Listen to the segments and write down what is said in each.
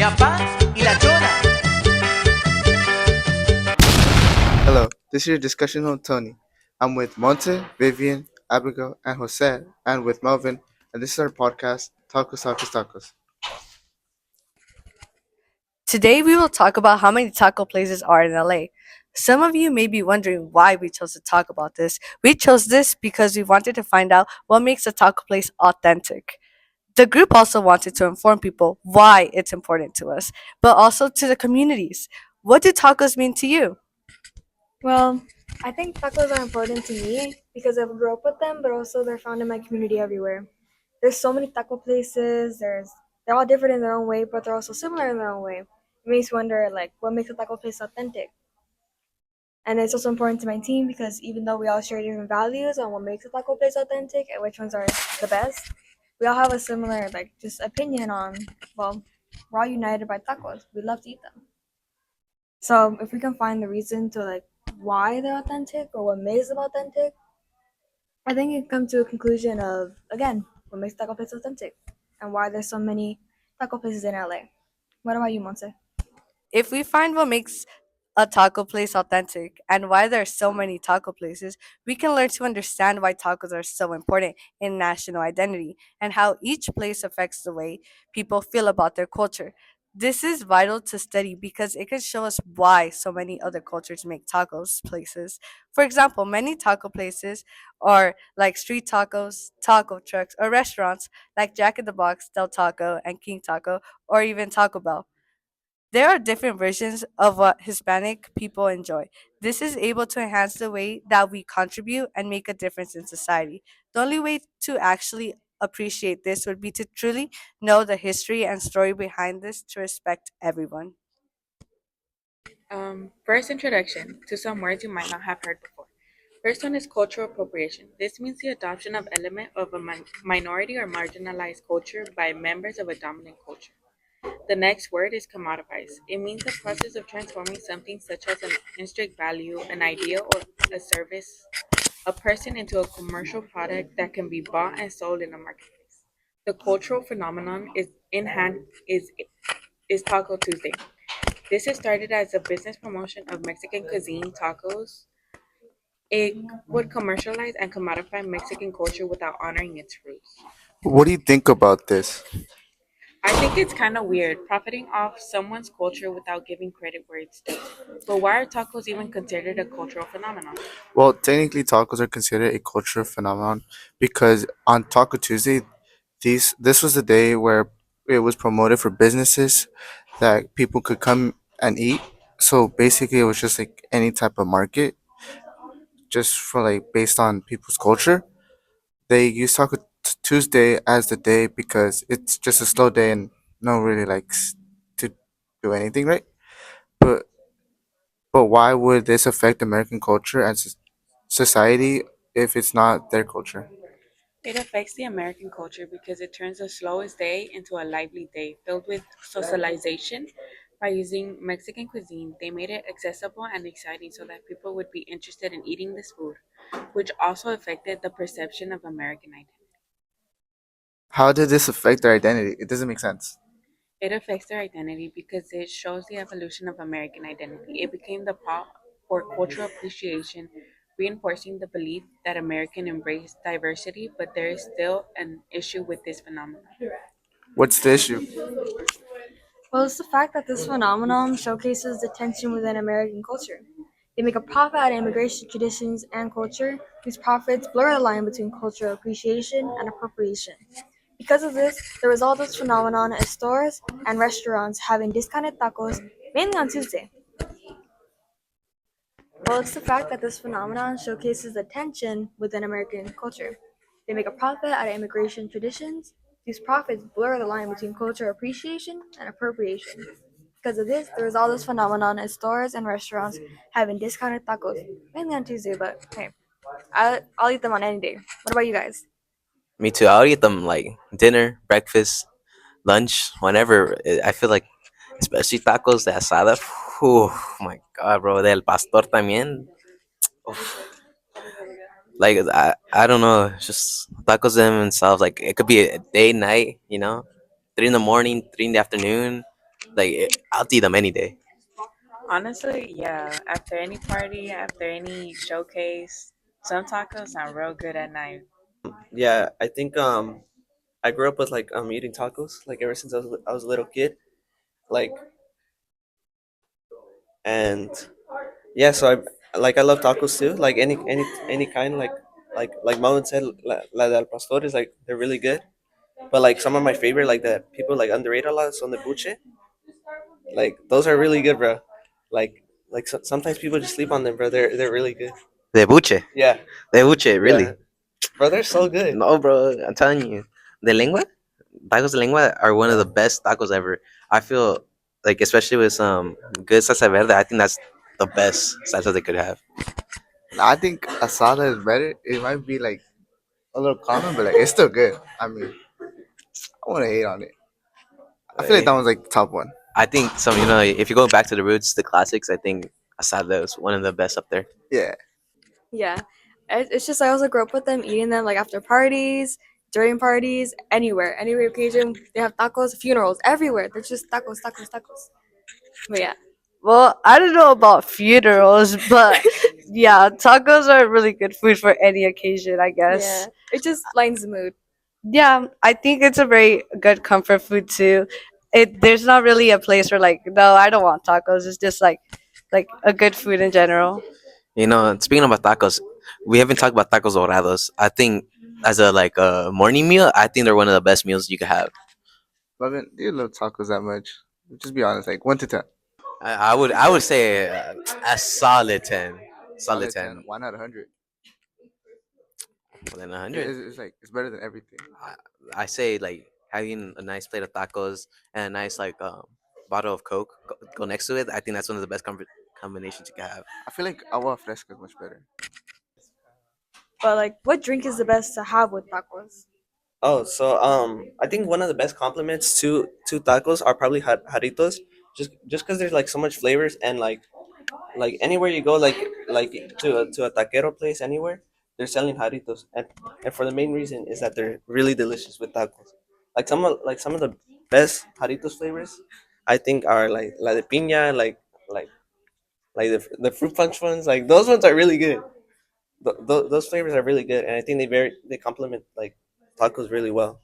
La Paz y La Chona. Hello, this is your discussion on Tony. I'm with Montse, Vivían, Abigail, and Jose, and with Melvin, and this is our podcast, Tacos, Tacos, Tacos. Today, we will talk about how many taco places are in LA. Some of you may be wondering why we chose to talk about this. We chose this because we wanted to find out what makes a taco place authentic. The group also wanted to inform people why it's important to us, but also to the communities. What do tacos mean to you? Well, I think tacos are important to me because I grew up with them, but also they're found in my community everywhere. There's so many taco places. They're all different in their own way, but they're also similar in their own way. It makes you wonder like what makes a taco place authentic. And it's also important to my team because even though we all share different values on what makes a taco place authentic and which ones are the best, we all have a similar like just opinion on well, we're all united by tacos. We love to eat them. So if we can find the reason to like why they're authentic or what makes them authentic, I think it comes to a conclusion of again what makes taco places authentic and why there's so many taco places in LA. What about you, Monse? If we find what makes a taco place authentic and why there are so many taco places, we can learn to understand why tacos are so important in national identity and how each place affects the way people feel about their culture. This is vital to study because it can show us why so many other cultures make tacos places. For example, many taco places are like street tacos, taco trucks, or restaurants like Jack in the Box, Del Taco, and King Taco, or even Taco Bell. There are different versions of what Hispanic people enjoy. This is able to enhance the way that we contribute and make a difference in society. The only way to actually appreciate this would be to truly know the history and story behind this to respect everyone. First introduction to some words you might not have heard before. First one is cultural appropriation. This means the adoption of element of a minority or marginalized culture by members of a dominant culture. The next word is commoditize. It means the process of transforming something such as an intrinsic value, an idea, or a service, a person into a commercial product that can be bought and sold in a marketplace. The cultural phenomenon is in hand is Taco Tuesday. This is started as a business promotion of Mexican cuisine, tacos. It would commercialize and commodify Mexican culture without honoring its roots. What do you think about this? I think it's kind of weird, profiting off someone's culture without giving credit where it's due. But why are tacos even considered a cultural phenomenon? Well, technically, tacos are considered a cultural phenomenon because on Taco Tuesday, this was the day where it was promoted for businesses that people could come and eat. So basically, it was just like any type of market, just for like based on people's culture. They use Tuesday as the day because it's just a slow day and no one really likes to do anything, right? But why would this affect American culture and society if it's not their culture? It affects the American culture because it turns the slowest day into a lively day filled with socialization. By using Mexican cuisine, they made it accessible and exciting so that people would be interested in eating this food, which also affected the perception of American identity. How did this affect their identity? It doesn't make sense. It affects their identity because it shows the evolution of American identity. It became the pop for cultural appreciation, reinforcing the belief that American embrace diversity, but there is still an issue with this phenomenon. What's the issue? Well, it's the fact that this phenomenon showcases the tension within American culture. They make a profit out of immigration traditions and culture. These profits blur the line between cultural appreciation and appropriation. Because of this, the result of this phenomenon is stores and restaurants having discounted tacos, mainly on Tuesday. Well, it's the fact that this phenomenon showcases the tension within American culture. They make a profit out of immigration traditions. These profits blur the line between cultural appreciation and appropriation. Because of this, there is all this phenomenon in stores and restaurants having discounted tacos, mainly on Tuesday, but hey, I'll eat them on any day. What about you guys? Me too. I'll eat them like dinner, breakfast, lunch, whenever. I feel like, especially tacos de asada. Oh my god, bro. Del pastor también. Oof. Like I don't know. It's just tacos them themselves. Like it could be a day, night. 3 in the morning, 3 in the afternoon. Like I'll eat them any day. Honestly, yeah. After any party, after any showcase, some tacos sound real good at night. Yeah, I think I grew up with like eating tacos like ever since I was a little kid. Like and yeah, so I love tacos too. Like any kind like Mom said, la del pastor is like they're really good. But like some of my favorite like that people like underrate a lot son de buche. Like those are really good, bro. Like sometimes people just sleep on them, bro. They're really good. De buche, Yeah, de buche, yeah, really? bro. They're so good. No, bro. I'm telling you, de lengua, tacos de lengua are one of the best tacos ever. I feel like, especially with some good salsa verde, I think that's the best salsa they could have. I think asada is better. It might be like a little common, but like it's still good. I mean, I want to hate on it. I feel like Like, that one's like the top one. I think some, if you're going back to the roots, the classics, I think asada is one of the best up there. Yeah. Yeah, it's just I also grew up with them eating them like after parties, during parties, anywhere, any occasion. They have tacos, funerals, everywhere. They're just tacos, tacos, tacos. But yeah, Well, I don't know about funerals, but yeah, tacos are really good food for any occasion, I yeah, guess. it just lightens the mood. Yeah, I think it's a very good comfort food too. There's not really a place where like, no, I don't want tacos. It's just like a good food in general. Speaking about tacos, we haven't talked about tacos dorados. I think as a like a morning meal, I think they're one of the best meals you could have. Loving, do you love tacos that much? Just be honest, like 1 to 10. I would say a solid 10, solid Solid 10. 10, Why not 100? more than 100. It's like it's better than everything. I say like having a nice plate of tacos and a nice like bottle of Coke go next to it. I think that's one of the best combinations you can have. I feel like agua fresca is much better. But like, what drink is the best to have with tacos? Oh, so I think one of the best compliments to tacos are probably jarritos, just because there's like so much flavors and like anywhere you go, like to a taquero place anywhere, they're selling jarritos, and for the main reason is that they're really delicious with tacos. Like some of the best jarritos flavors, I think are like la de piña, like like the fruit punch ones, like those ones are really good. Those flavors are really good, and I think they complement like tacos really well.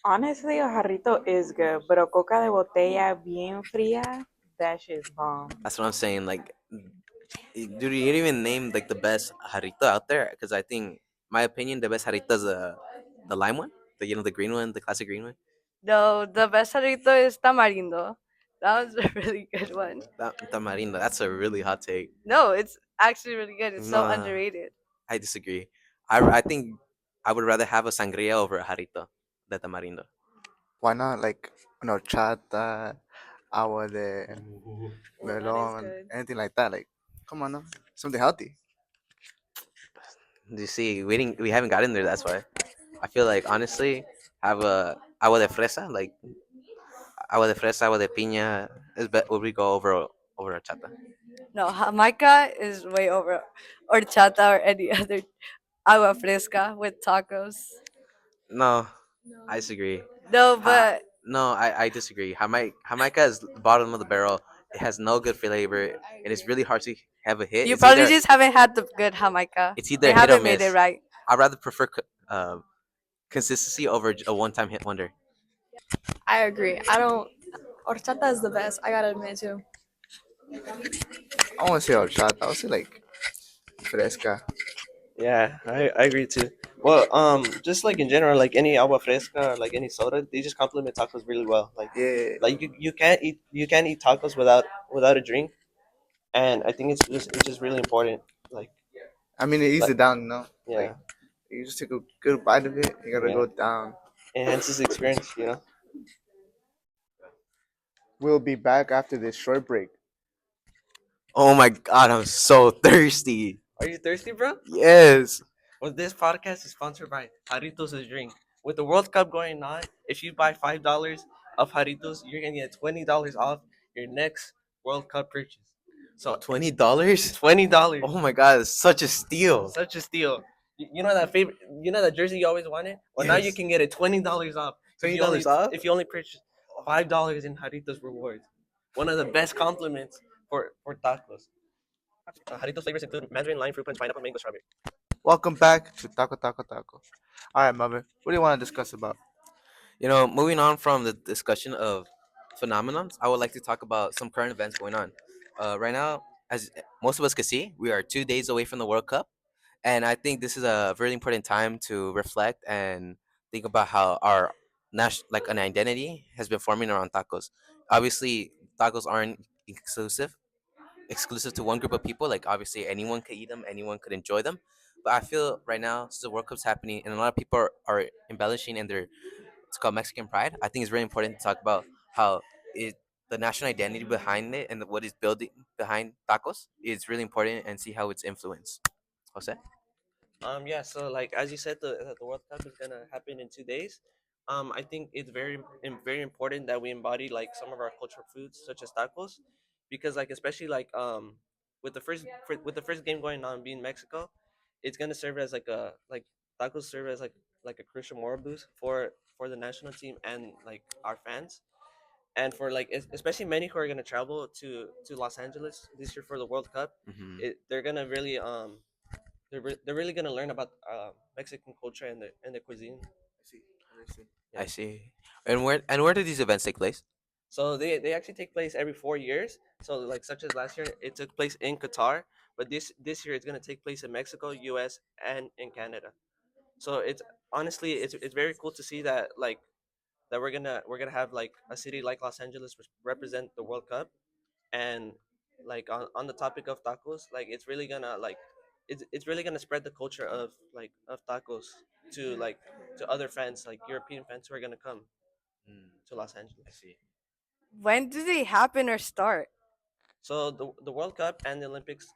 Honestly, a jarrito is good, pero coca de botella bien fría, that shit's bomb. That's what I'm saying. Like, dude, you didn't even name like the best jarrito out there because I think, my opinion, the best jarrito is the lime one, the green one, the classic green one. No, the best jarrito is tamarindo. That was a really good one. Tamarindo. That's a really hot take. No, it's actually really good. It's so No, underrated. I disagree. I think I would rather have a sangria over a jarrito than tamarindo. Why not like horchata, agua de That is melon, good. anything like that? Like, come on, now. Something healthy. You see, we haven't gotten there. That's why I feel like honestly, have a agua de fresa, like agua de fresa, agua de piña is would we go over a chata? No, Jamaica is way over horchata or any other agua fresca with tacos. No, I disagree. No, Ha, but no, I disagree. Jamaica is bottom of the barrel. It has no good flavor, and it's really hard to have a hit. you probably just haven't had the good Jamaica. It's They either hit or haven't made it miss. right. I'd rather prefer consistency over a one-time hit wonder. I agree. I don't. Horchata is the best. I gotta admit too. I want to say horchata. I would say like fresca. Yeah, I agree too. Well, just like in general, like any agua fresca, like any soda, they just complement tacos really well. Yeah. Like you can't eat tacos without a drink, and I think it's just really important. Like I mean, it eases like it down, yeah, Like, you just take a good bite of it, you gotta yeah, go down. enhances the experience. We'll be back after this short break. Oh my god, I'm so thirsty. Are you thirsty, bro? Yes. Well, this podcast is sponsored by Jarritos a Drink. With the World Cup going on, if you buy $5 of Jarritos, you're gonna get $20 off your next World Cup purchase. So $20? $20. Oh my god, it's such a steal. Such a steal. You know that you know that jersey you always wanted? Well, now you Yes. can get it $20 off. $20 off? If you only purchase $5 in Jaritos rewards. One of the best compliments for tacos. Jaritos flavors include mandarin, lime, fruit punch, pineapple, mango, strawberry. Welcome back to Taco Taco Taco. All right, Melvin, what do you want to discuss about? Moving on from the discussion of phenomenons, I would like to talk about some current events going on. Right now, as most of us can see, we are 2 days away from the World Cup, and I think this is a really important time to reflect and think about how our like an identity has been forming around tacos. Obviously, tacos aren't exclusive to one group of people. Like obviously, anyone could eat them, anyone could enjoy them. But I feel right now, since the World Cup's happening, and a lot of people are embellishing and they're it's called Mexican Pride. I think it's really important to talk about how it the national identity behind it and what is building behind tacos is really important and see how it's influenced. Jose? Yeah, so like as you said, the World Cup is gonna happen in 2 days. I think it's very important that we embody like some of our cultural foods such as tacos, because like especially like with with the first game going on being Mexico, it's gonna serve as like a like tacos serve as like a crucial moral boost for the national team and like our fans, and for like especially many who are gonna travel to Los Angeles this year for the World Cup. Hmm. They're gonna really they're really gonna learn about Mexican culture and the cuisine. I see. I see. I Yeah. see. And where do these events take place? So they actually take place every 4 years. So like such as last year, it took place in Qatar, but this year it's gonna take place in Mexico, U.S. and in Canada. So it's honestly it's very cool to see that like that we're gonna have like a city like Los Angeles represent the World Cup, and like on the topic of tacos, like it's really gonna spread the culture of like of tacos to like to other fans like European fans who are gonna come Mm, to Los I Angeles. see. When do they happen or start? So the World Cup and the Olympics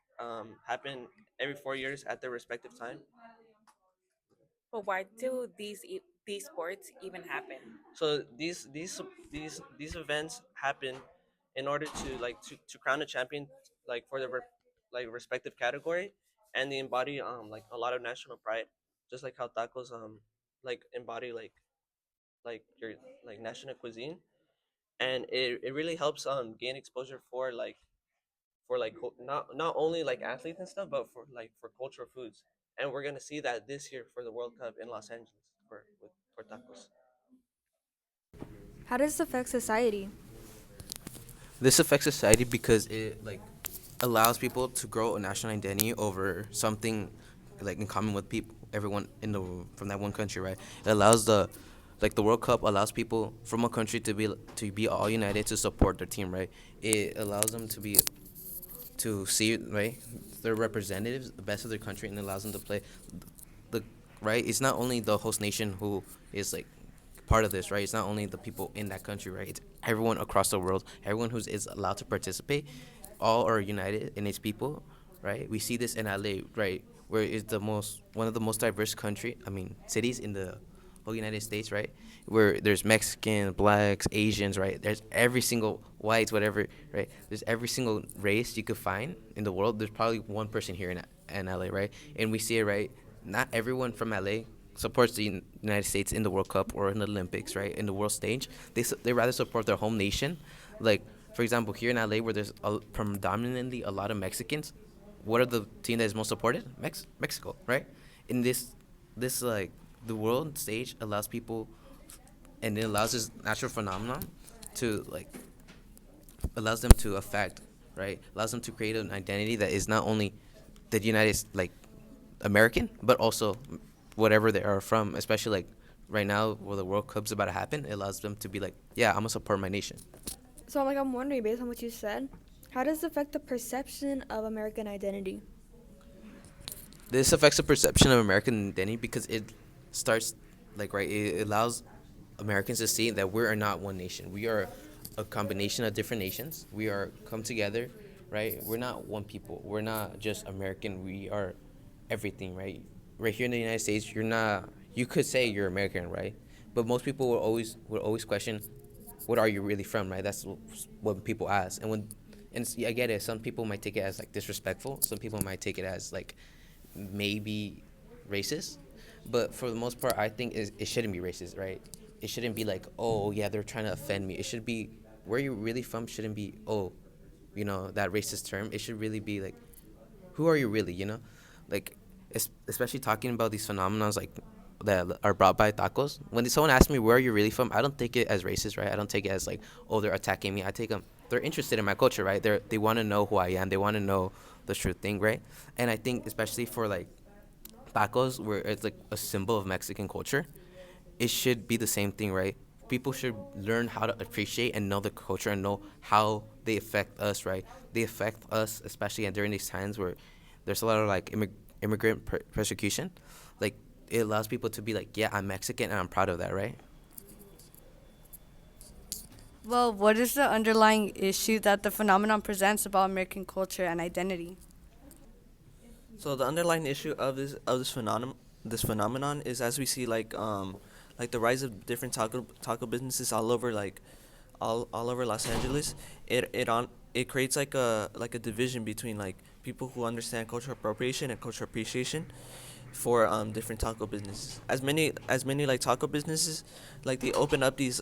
happen every 4 years at their respective time. But why do these sports even happen? So these events happen in order to like to crown a champion like for the like respective category, and they embody like a lot of national pride, just like how tacos like embody like your like national cuisine, and it really helps gain exposure for like not only like athletes and stuff, but for like for cultural foods, and we're gonna see that this year for the World Cup in Los Angeles for tacos. How does this affect society? This affects society because it like allows people to grow a national identity over something like in common with people everyone in the from that one country, right? It allows the World Cup allows people from a country to be all united to support their team, right? It allows them to see, right, their representatives the best of their country, and allows them to play the right. It's not only the host nation who is like part of this, right? It's not only the people in that country, right? It's everyone across the world, everyone who is allowed to participate. All are united in its people, right? We see this in LA, right, where it's the most one of the most diverse cities in the whole United States, right? Where there's Mexican, blacks, Asians, right? There's every single whites, whatever, right? There's every single race you could find in the world. There's probably one person here in LA, right? And we see it, right? Not everyone from LA supports the United States in the World Cup or in the Olympics, right? In the world stage, they rather support their home nation. Like for example, here in LA, where there's predominantly a lot of Mexicans, what are the team that is most supported? Mexico, right? In this like the world stage allows people, and it allows this natural phenomenon to like allows them to affect, right? Allows them to create an identity that is not only the like American, but also whatever they are from. Especially like right now, where the World Cup's about to happen, it allows them to be like, yeah, I'm gonna support my nation. So like I'm wondering, based on what you said, how does it affect the perception of American identity? This affects the perception of American identity because it starts like right. It allows Americans to see that we are not one nation. We are a combination of different nations. We are come together, right? We're not one people. We're not just American. We are everything, right? Right here in the United States, you're not. You could say you're American, right? But most people will always question, what are you really from, right? That's what people ask, and I get it. Some people might take it as like disrespectful. Some people might take it as like maybe racist, but for the most part, I think it shouldn't be racist, right? it shouldn't be like, oh yeah, they're trying to offend me. It should be where you're really from. Shouldn't be, oh, that racist term. It should really be like, who are you really, like, especially talking about these phenomena like that are brought by tacos. When someone asks me where are you really from, I don't take it as racist, right? I don't take it as like, oh, they're attacking me. I take them, they're interested in my culture, right? They want to know who I am. They want to know the true thing, right? And I think especially for like tacos, where it's like a symbol of Mexican culture, it should be the same thing, right? People should learn how to appreciate and know the culture and know how they affect us, right? They affect us, especially during these times where there's a lot of like immigrant persecution. Like, it allows people to be like, yeah, I'm Mexican and I'm proud of that, right? Well, what is the underlying issue that the phenomenon presents about American culture and identity? So the underlying issue of this phenomenon is, as we see, like the rise of different taco businesses all over, like all over Los Angeles. It creates like a division between like people who understand cultural appropriation and cultural appreciation for different taco businesses. As many like taco businesses, like they open up these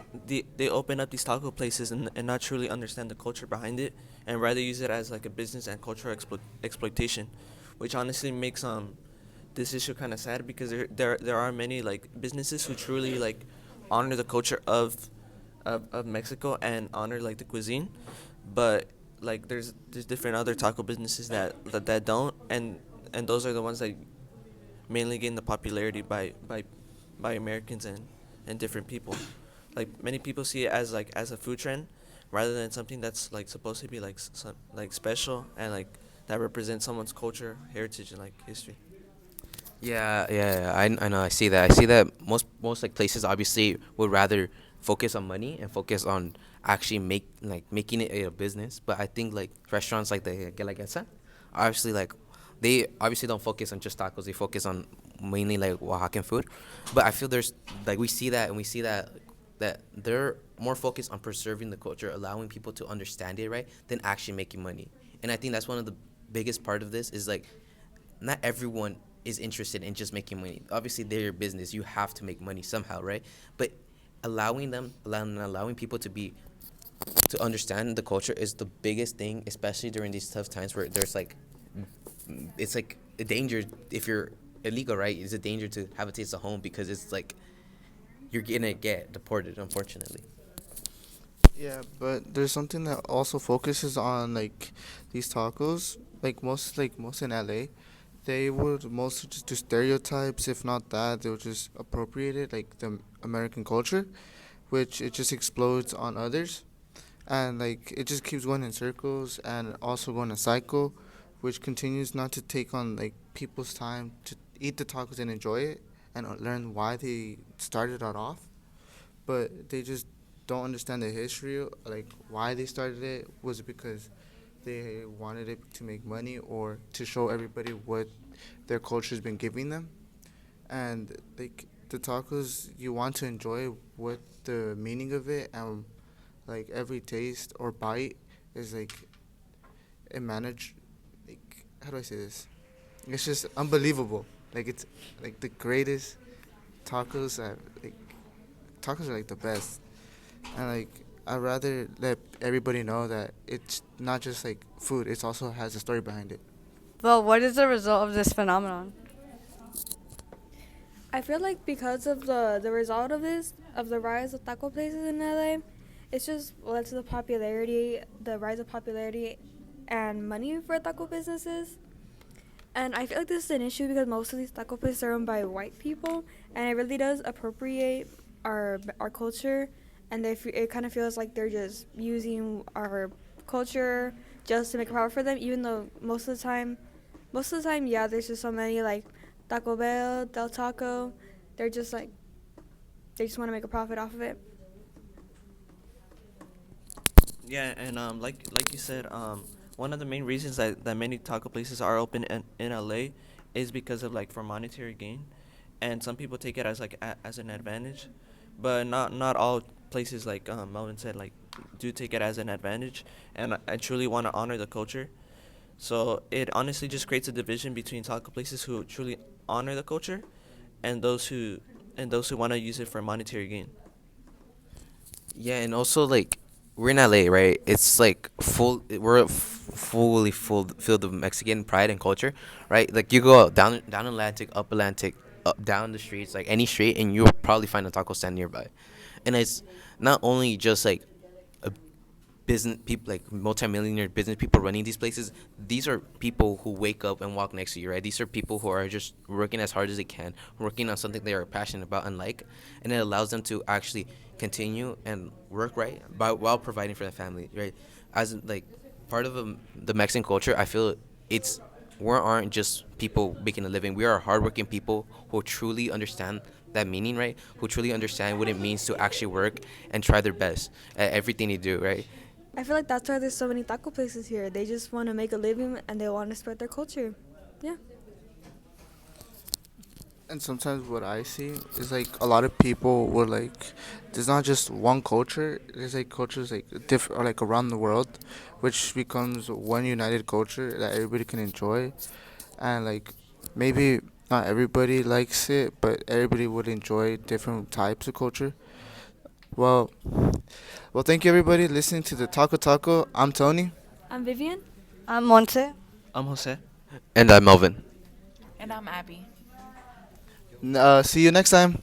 taco places, and not truly understand the culture behind it, and rather use it as like a business and cultural exploitation, which honestly makes this issue kind of sad, because there are many like businesses who truly like honor the culture of Mexico and honor like the cuisine, but like there's different other taco businesses that don't, and those are the ones that mainly gain the popularity by Americans and different people. Like, many people see it as like as a food trend, rather than something that's like supposed to be like some like special, and like that represents someone's culture, heritage, and like history. Yeah. I know. I see that. I see that most like places obviously would rather focus on money and focus on actually making it a business. But I think like restaurants like the Guelaguetza, obviously like they obviously don't focus on just tacos. They focus on mainly like Oaxacan food. But I feel there's like we see that, and we see that they're more focused on preserving the culture, allowing people to understand it, right, than actually making money. And I think that's one of the biggest part of this is like not everyone is interested in just making money. Obviously, they're your business. You have to make money somehow, right? But allowing people to understand the culture is the biggest thing, especially during these tough times where there's like, it's like a danger if you're illegal, right? It's a danger to have a taste of home, because it's like you're gonna get deported, unfortunately. Yeah, but there's something that also focuses on like these tacos. Like most in LA, they would mostly just do stereotypes. If not that, they would just appropriate it, like the American culture, which it just explodes on others, and like it just keeps going in circles and also going a cycle, which continues not to take on like people's time to eat the tacos and enjoy it and learn why they started it off, but they just don't understand the history, like why they started it. Was it because they wanted it to make money or to show everybody what their culture's been giving them? And like the tacos, you want to enjoy what the meaning of it, and like every taste or bite is like a managed, like, how do I say this? It's just unbelievable. Like it's like the greatest tacos. Like tacos are like the best, and like I'd rather let everybody know that it's not just like food. It also has a story behind it. Well, what is the result of this phenomenon? I feel like because of the result of this, of the rise of taco places in LA, it's just led to the rise of popularity and money for taco businesses. And I feel like this is an issue because most of these taco places are owned by white people, and it really does appropriate our culture, and it kind of feels like they're just using our culture just to make a profit for them, even though most of the time, yeah, there's just so many like Taco Bell, Del Taco, they're just like they just want to make a profit off of it. Yeah, and like you said, one of the main reasons that many taco places are open in LA is because of like for monetary gain, and some people take it as like as an advantage, but not all places, like Melvin said, like do take it as an advantage, and I truly want to honor the culture. So it honestly just creates a division between taco places who truly honor the culture, and those who want to use it for monetary gain. Yeah, and also like we're in LA, right? It's like fully full filled with Mexican pride and culture, right? Like you go down Atlantic, up Atlantic, up down the streets, like any street, and you'll probably find a taco stand nearby. And it's not only just like a business people, like multimillionaire business people running these places. These are people who wake up and walk next to you, right? These are people who are just working as hard as they can, working on something they are passionate about and like, and it allows them to actually continue and work, right, by while providing for the family, right? As like part of the Mexican culture, I feel it's we aren't just people making a living. We are hardworking people who truly understand that meaning, right? Who truly understand what it means to actually work and try their best at everything they do, right? I feel like that's why there's so many taco places here. They just want to make a living and they want to spread their culture. Yeah. And sometimes what I see is like a lot of people would like there's not just one culture. There's like cultures like different or like around the world, which becomes one united culture that everybody can enjoy. And like maybe not everybody likes it, but everybody would enjoy different types of culture. Well, well, thank you everybody listening to the Taco Taco. I'm Tony. I'm Vivian. I'm Montse. I'm Jose. And I'm Melvin. And I'm Abby. See you next time.